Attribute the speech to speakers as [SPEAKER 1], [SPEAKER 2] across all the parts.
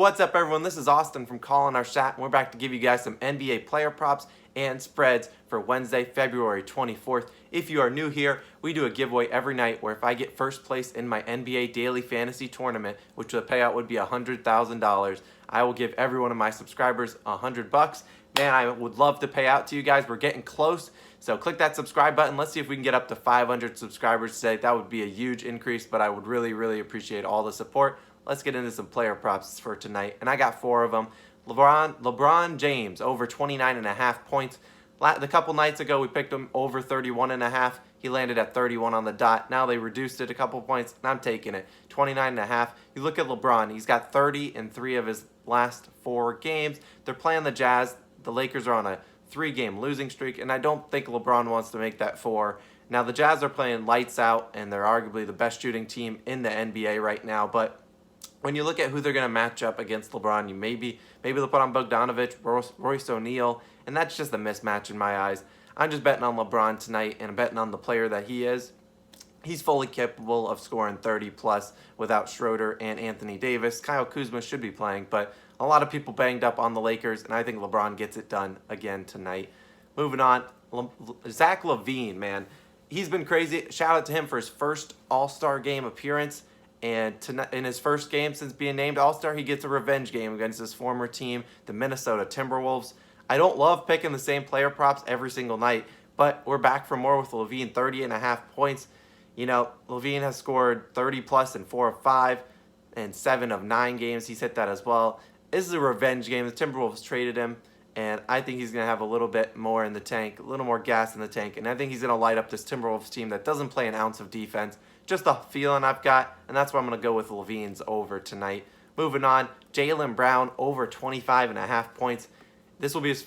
[SPEAKER 1] what's up, everyone? This is Austin from Calling Our Shot, and we're back to give you guys some NBA player props and spreads for Wednesday, February 24th. If you are new here, we do a giveaway every night where if I get first place in my NBA Daily Fantasy Tournament, which the payout would be $100,000, I will give every one of my subscribers $100. Man, I would love to pay out to you guys. We're getting close, so click that subscribe button. Let's see if we can get up to 500 subscribers today. That would be a huge increase, but I would really appreciate all the support. Let's get into some player props for tonight, and I got 4 of them. LeBron James, over 29.5 points. The couple nights ago, we picked him over 31.5. He landed at 31 on the dot. Now they reduced it a couple points, and I'm taking it. 29.5. You look at LeBron. He's got 30 in 3 of his last 4 games. They're playing the Jazz. The Lakers are on a 3-game losing streak, and I don't think LeBron wants to make that 4. Now, the Jazz are playing lights out, and they're arguably the best shooting team in the NBA right now, but when you look at who they're going to match up against LeBron, you maybe they'll put on Bogdanovic, Royce O'Neal, and that's just a mismatch in my eyes. I'm just betting on LeBron tonight, and I'm betting on the player that he is. He's fully capable of scoring 30-plus without Schroeder and Anthony Davis. Kyle Kuzma should be playing, but a lot of people banged up on the Lakers, and I think LeBron gets it done again tonight. Moving on, Zach LaVine, man. He's been crazy. Shout out to him for his first All-Star game appearance. And tonight, in his first game since being named All-Star, he gets a revenge game against his former team, the Minnesota Timberwolves. I don't love picking the same player props every single night, but we're back for more with LaVine, 30.5 points. You know, LaVine has scored 30-plus in 4 of 5 and 7 of 9 games. He's hit that as well. This is a revenge game. The Timberwolves traded him, and I think he's going to have a little bit more in the tank, a little more gas in the tank, and I think he's going to light up this Timberwolves team that doesn't play an ounce of defense. Just a feeling I've got, and that's why I'm going to go with LaVine's over tonight. Moving on, Jaylen Brown, over 25.5 points. This will be his,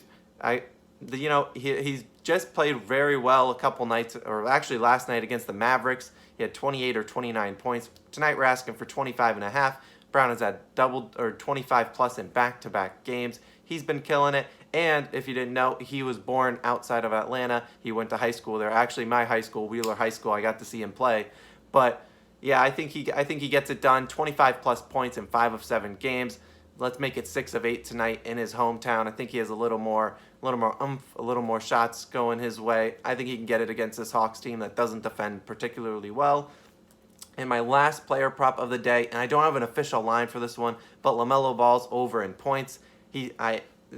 [SPEAKER 1] he's just played very well a couple nights, or actually last night against the Mavericks. He had 28 or 29 points. Tonight we're asking for 25.5. Brown has had 25-plus in back-to-back games. He's been killing it. And if you didn't know, he was born outside of Atlanta. He went to high school there. Actually, my high school, Wheeler High School, I got to see him play. But yeah, I think he gets it done. 25-plus points in 5 of 7 games. Let's make it 6 of 8 tonight in his hometown. I think he has a little more oomph, a little more shots going his way. I think he can get it against this Hawks team that doesn't defend particularly well. And my last player prop of the day, and I don't have an official line for this one, but LaMelo Ball's over in points.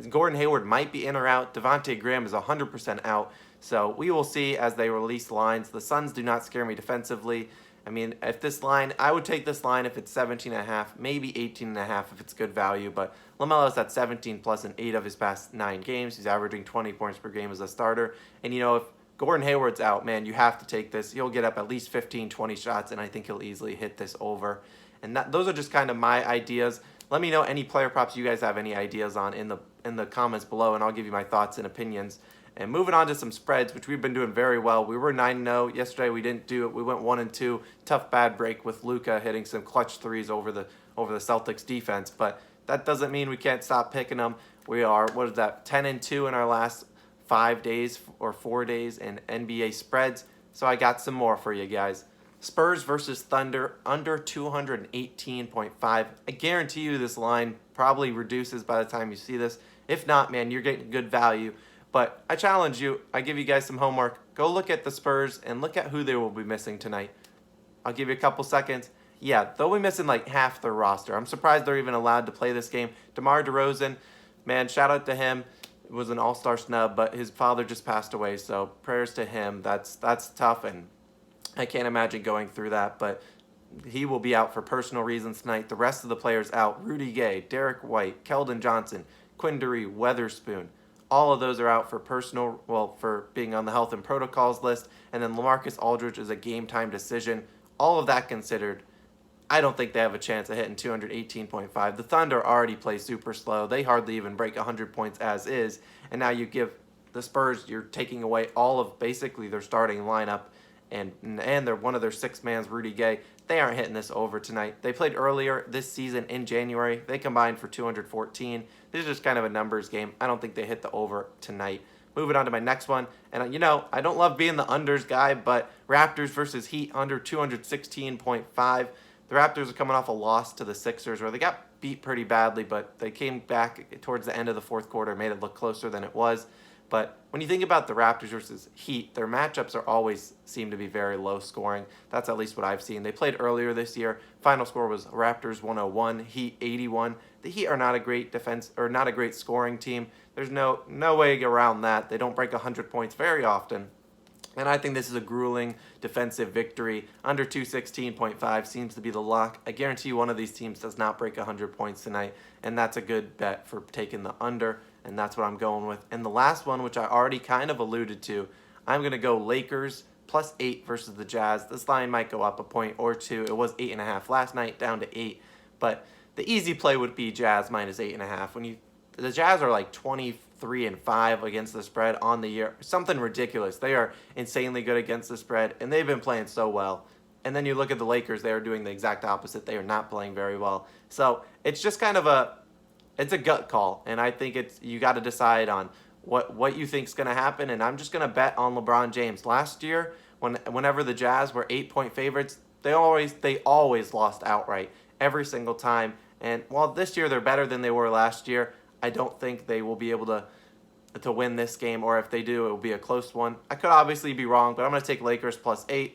[SPEAKER 1] Gordon Hayward might be in or out. Devontae Graham is 100% out. So we will see as they release lines. The Suns do not scare me defensively. I mean, if this line, I would take this line if it's 17.5, maybe 18.5 if it's good value. But LaMelo's at 17-plus in 8 of his past 9 games. He's averaging 20 points per game as a starter. And, you know, if Gordon Hayward's out, man, you have to take this. He'll get up at least 15, 20 shots, and I think he'll easily hit this over. And those are just kind of my ideas. Let me know any player props you guys have any ideas on in the comments below, and I'll give you my thoughts and opinions. And moving on to some spreads, which we've been doing very well. We were 9-0. Yesterday we didn't do it. We went 1-2. Tough bad break with Luka hitting some clutch threes over the Celtics defense. But that doesn't mean we can't stop picking them. We are, 10-2 in our last 5 days or 4 days in NBA spreads. So I got some more for you guys. Spurs versus Thunder, under 218.5. I guarantee you this line probably reduces by the time you see this. If not, man, you're getting good value. But I challenge you. I give you guys some homework. Go look at the Spurs and look at who they will be missing tonight. I'll give you a couple seconds. Yeah, they'll be missing like half their roster. I'm surprised they're even allowed to play this game. DeMar DeRozan, man, shout out to him. It was an all-star snub, but his father just passed away, so prayers to him. That's tough, and I can't imagine going through that, but he will be out for personal reasons tonight. The rest of the players out. Rudy Gay, Derek White, Keldon Johnson, Quinndary, Weatherspoon. All of those are out for for being on the health and protocols list. And then LaMarcus Aldridge is a game-time decision. All of that considered, I don't think they have a chance of hitting 218.5. The Thunder already play super slow. They hardly even break 100 points as is. And now you give the Spurs, you're taking away all of basically their starting lineup. And they're one of their 6-mans, Rudy Gay. They aren't hitting this over tonight. They played earlier this season in January. They combined for 214. This is just kind of a numbers game. I don't think they hit the over tonight. Moving on to my next one. And, you know, I don't love being the unders guy, but Raptors versus Heat under 216.5. The Raptors are coming off a loss to the Sixers where they got beat pretty badly, but they came back towards the end of the fourth quarter, made it look closer than it was. But when you think about the Raptors versus Heat, their matchups are always seem to be very low scoring. That's at least what I've seen. They played earlier this year. Final score was Raptors 101, Heat 81. The Heat are not a great defense or not a great scoring team. There's no way around that. They don't break 100 points very often. And I think this is a grueling defensive victory. Under 216.5 seems to be the lock. I guarantee you one of these teams does not break 100 points tonight, and that's a good bet for taking the under, and that's what I'm going with. And the last one, which I already kind of alluded to, I'm going to go Lakers +8 versus the Jazz. This line might go up a point or two. It was 8.5 last night, down to 8. But the easy play would be Jazz -8.5. The Jazz are like 23-5 against the spread on the year. Something ridiculous. They are insanely good against the spread, and they've been playing so well. And then you look at the Lakers, they are doing the exact opposite. They are not playing very well. So it's just kind of it's a gut call, and I think you got to decide on what you think is going to happen, and I'm just going to bet on LeBron James. Last year, whenever the Jazz were 8-point favorites, they always lost outright every single time. And while this year they're better than they were last year, I don't think they will be able to win this game, or if they do, it will be a close one. I could obviously be wrong, but I'm going to take Lakers +8.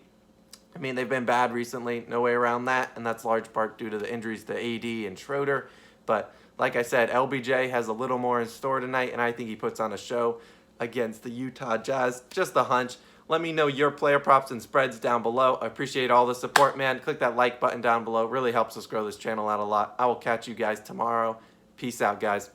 [SPEAKER 1] I mean, they've been bad recently, no way around that, and that's large part due to the injuries to AD and Schroeder. But like I said, LBJ has a little more in store tonight, and I think he puts on a show against the Utah Jazz. Just a hunch. Let me know your player props and spreads down below. I appreciate all the support, man. Click that like button down below. It really helps us grow this channel out a lot. I will catch you guys tomorrow. Peace out, guys.